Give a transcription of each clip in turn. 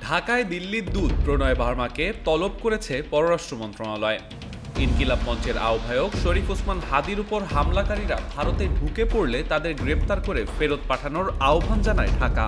ঢাকায় দিল্লির দূত প্রণয় ভার্মাকে তলব করেছে পররাষ্ট্র মন্ত্রণালয়। ইনকিলাব মঞ্চের আহ্বায়ক শরীফ ওসমান হাদির উপর হামলাকারীরা ভারতে ঢুকে পড়লে তাদের গ্রেপ্তার করে ফেরত পাঠানোর আহ্বান জানায় ঢাকা।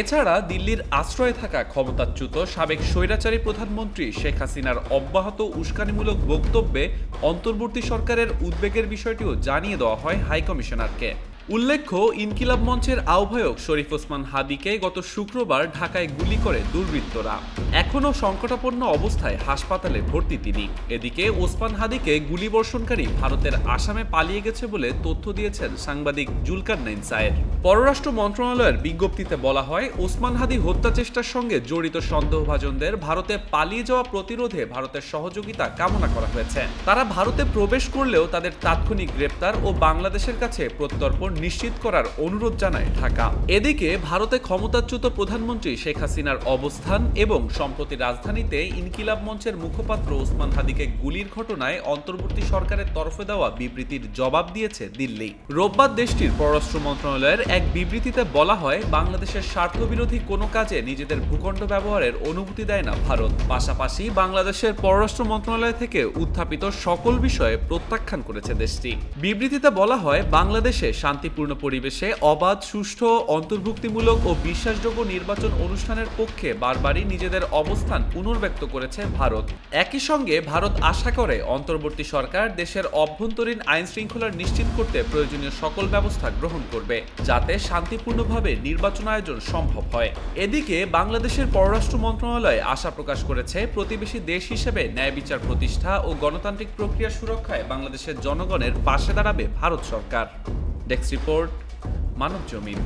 এছাড়া দিল্লির আশ্রয়ে থাকা ক্ষমতাচ্যুত সাবেক স্বৈরাচারী প্রধানমন্ত্রী শেখ হাসিনার অব্যাহত উস্কানিমূলক বক্তব্যে অন্তর্বর্তী সরকারের উদ্বেগের বিষয়টিও জানিয়ে দেওয়া হয় হাইকমিশনারকে। উল্লেখ্য, ইনকিলাব মঞ্চের আহ্বায়ক শরীফ ওসমান হাদিকে গত শুক্রবার ঢাকায় গুলি করে দুর্বৃত্তরা। এখনও সংকটাপন্ন অবস্থায় হাসপাতালে ভর্তি তিনি। এদিকে ওসমান হাদিকে গুলিবর্ষণকারী ভারতের আসামে পালিয়ে গেছে বলে তথ্য দিয়েছেন সাংবাদিক জুলকারনাইন সায়ের। পররাষ্ট্র মন্ত্রণালয়ের বিজ্ঞপ্তিতে বলা হয়, ওসমান হাদি হত্যা চেষ্টার সঙ্গে জড়িত সন্দেহভাজনদের ভারতে পালিয়ে যাওয়া প্রতিরোধে ভারতের সহযোগিতা কামনা করা হয়েছে। তারা ভারতে প্রবেশ করলেও তাদের তাৎক্ষণিক গ্রেপ্তার ও বাংলাদেশের কাছে প্রত্যর্পণ নিশ্চিত করার অনুরোধ জানায় ঢাকা। এদিকে ভারতে ক্ষমতাচ্যুত প্রধানমন্ত্রী শেখ হাসিনার অবস্থান এবং সম্প্রতি রাজধানীতে ইনকিলাব মঞ্চের মুখপাত্র ওসমান হাদিকে গুলির ঘটনায় অন্তর্বর্তী সরকারের তরফে দেওয়া বিবৃতির জবাব দিয়েছে দিল্লি। রোববার দেশটির পররাষ্ট্র মন্ত্রণালয়ের এক বিবৃতিতে বলা হয়, বাংলাদেশের স্বার্থবিরোধী কোনো কাজে নিজেদের ভূখণ্ড ব্যবহারের অনুমতি দেয় না ভারত। পাশাপাশি বাংলাদেশের পররাষ্ট্র মন্ত্রণালয় থেকে উত্থাপিত সকল বিষয়ে প্রত্যাখ্যান করেছে দেশটি। বিবৃতিতে বলা হয়, বাংলাদেশে শান্তিপূর্ণ পরিবেশে অবাধ, সুষ্ঠু, অন্তর্ভুক্তিমূলক ও বিশ্বাসযোগ্য নির্বাচন অনুষ্ঠানের পক্ষে বারবারই নিজেদের অবস্থান পুনর্ব্যক্ত করেছে ভারত। একই সঙ্গে ভারত আশা করে অন্তর্বর্তী সরকার দেশের অভ্যন্তরীণ আইন শৃঙ্খলা নিশ্চিত করতে প্রয়োজনীয় সকল ব্যবস্থা গ্রহণ করবে, যাতে শান্তিপূর্ণভাবে নির্বাচন আয়োজন সম্ভব হয়। এদিকে বাংলাদেশের পররাষ্ট্র মন্ত্রণালয় আশা প্রকাশ করেছে, প্রতিবেশী দেশ হিসেবে ন্যায় বিচার প্রতিষ্ঠা ও গণতান্ত্রিক প্রক্রিয়া সুরক্ষায় বাংলাদেশের জনগণের পাশে দাঁড়াবে ভারত সরকার। ডেস্ক রিপোর্ট, মানব জমিন।